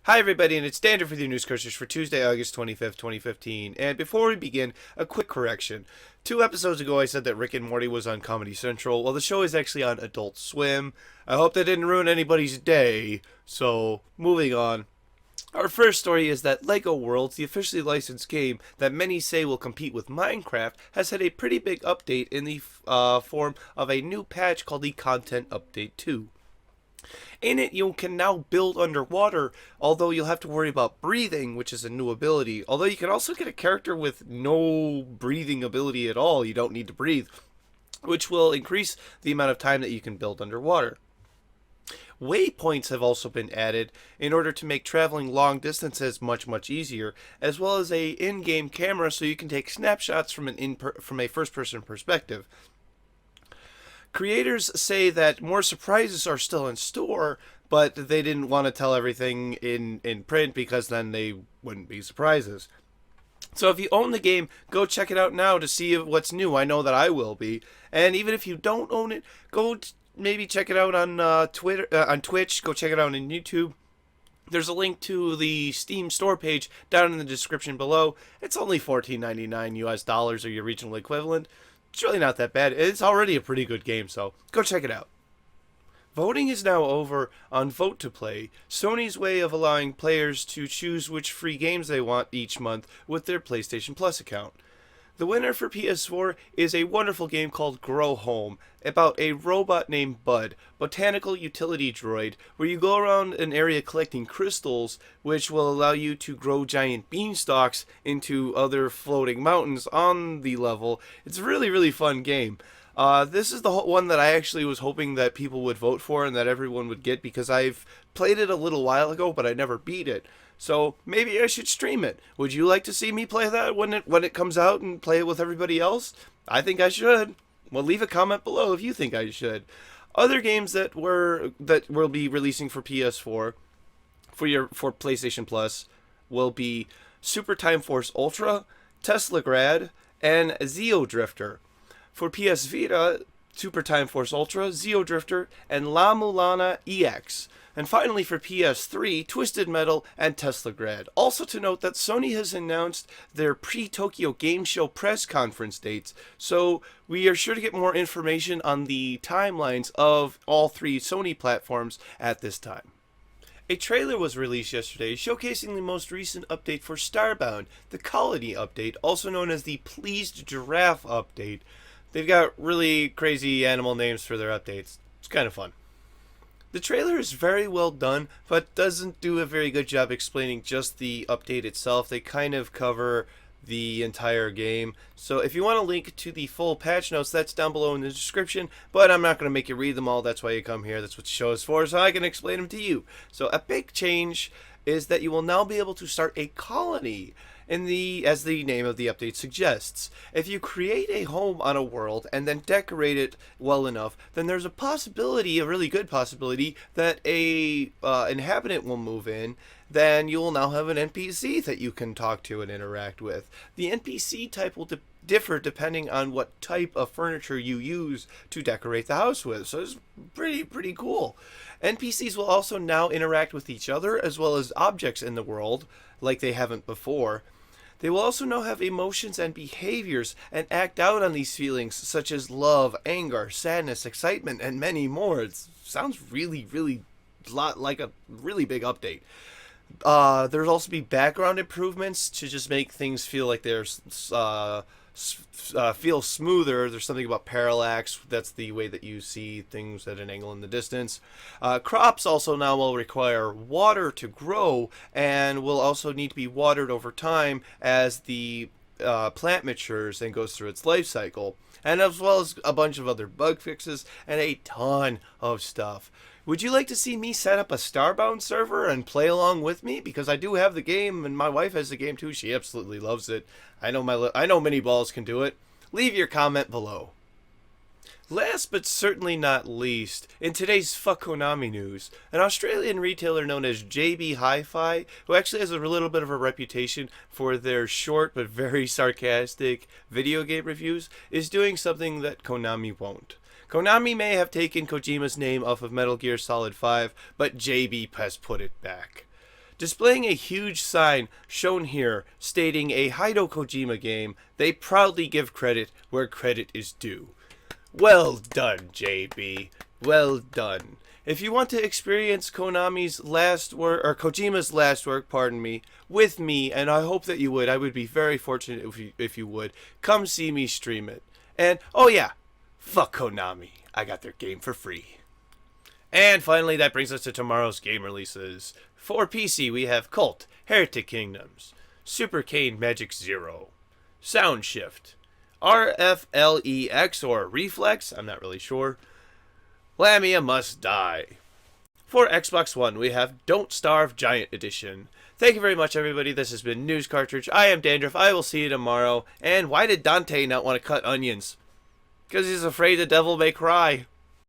Hi everybody, and it's Dandruff with your news Cartridge for Tuesday, August 25th, 2015. And before we begin, a quick correction. 2 episodes ago I said that Rick and Morty was on Comedy Central. Well, the show is actually on Adult Swim. I hope that didn't ruin anybody's day. So, moving on. Our first story is that LEGO Worlds, the officially licensed game that many say will compete with Minecraft, has had a pretty big update in the form of a new patch called the Content Update 2. In it, you can now build underwater, although you'll have to worry about breathing, which is a new ability. Although you can also get a character with no breathing ability at all, you don't need to breathe, which will increase the amount of time that you can build underwater. Waypoints have also been added in order to make traveling long distances much easier, as well as a in-game camera so you can take snapshots from a first-person perspective. Creators say that more surprises are still in store, but they didn't want to tell everything in print because then they wouldn't be surprises. So if you own the game, go check it out now to see what's new. I know that I will be. And even if you don't own it, go maybe check it out on on Twitch. Go check it out on YouTube. There's a link to the Steam store page down in the description below. It's only $14.99 US dollars or your regional equivalent. It's really not that bad. It's already a pretty good game, so go check it out. Voting is now over on Vote to Play, Sony's way of allowing players to choose which free games they want each month with their PlayStation Plus account. The winner for PS4 is a wonderful game called Grow Home, about a robot named Bud, botanical utility droid, where you go around an area collecting crystals, which will allow you to grow giant beanstalks into other floating mountains on the level. It's a really fun game. This is the one that I actually was hoping that people would vote for and that everyone would get, because I've played it a little while ago, but I never beat it. So maybe I should stream it. Would you like to see me play that when it comes out and play it with everybody else? I think I should. Well, leave a comment below if you think I should. Other games that will be releasing for PS4 for PlayStation Plus will be Super Time Force Ultra, Tesla Grad, and Zeo Drifter. For PS Vita, Super Time Force Ultra, Zeo Drifter, and La Mulana EX. And finally for PS3, Twisted Metal and Tesla Grad. Also to note that Sony has announced their pre-Tokyo Game Show press conference dates, so we are sure to get more information on the timelines of all three Sony platforms at this time. A trailer was released yesterday showcasing the most recent update for Starbound, the Colony update, also known as the Pleased Giraffe update. They've got really crazy animal names for their updates. It's kind of fun. The trailer is very well done, but doesn't do a very good job explaining just the update itself. They kind of cover the entire game. So if you want a link to the full patch notes, that's down below in the description, but I'm not going to make you read them all. That's why you come here. That's what the show is for, so I can explain them to you. So a big change is that you will now be able to start a colony as the name of the update suggests. If you create a home on a world and then decorate it well enough, then there's a really good possibility, that a inhabitant will move in. Then you will now have an NPC that you can talk to and interact with. The NPC type will differ depending on what type of furniture you use to decorate the house with, so it's pretty cool. NPCs will also now interact with each other as well as objects in the world like they haven't before. They will also now have emotions and behaviors and act out on these feelings such as love, anger, sadness, excitement, and many more. It sounds really like a really big update. There'll also be background improvements to just make things feel like there's feel smoother. There's something about parallax. That's the way that you see things at an angle in the distance. Crops also now will require water to grow and will also need to be watered over time as the plant matures and goes through its life cycle. And as well as a bunch of other bug fixes and a ton of stuff. Would you like to see me set up a Starbound server and play along with me? Because I do have the game, and my wife has the game too. She absolutely loves it. I know Mini Balls can do it. Leave your comment below. Last but certainly not least, in today's Fuck Konami news, an Australian retailer known as JB Hi-Fi, who actually has a little bit of a reputation for their short but very sarcastic video game reviews, is doing something that Konami won't. Konami may have taken Kojima's name off of Metal Gear Solid 5, but JB has put it back. Displaying a huge sign shown here stating a Hideo Kojima game, they proudly give credit where credit is due. Well done, JB. Well done. If you want to experience Kojima's last work, with me, and I hope that you would, I would be very fortunate if you would, come see me stream it. And, oh yeah, fuck Konami. I got their game for free. And finally, that brings us to tomorrow's game releases. For PC, we have Cult, Heretic Kingdoms, Super Kane Magic Zero, Sound Shift, RFLEX or Reflex, I'm not really sure, Lamia Must Die. For Xbox One, we have Don't Starve Giant Edition. Thank you very much, everybody. This has been News Cartridge. I am Dandruff. I will see you tomorrow. And why did Dante not want to cut onions? Because he's afraid the devil may cry.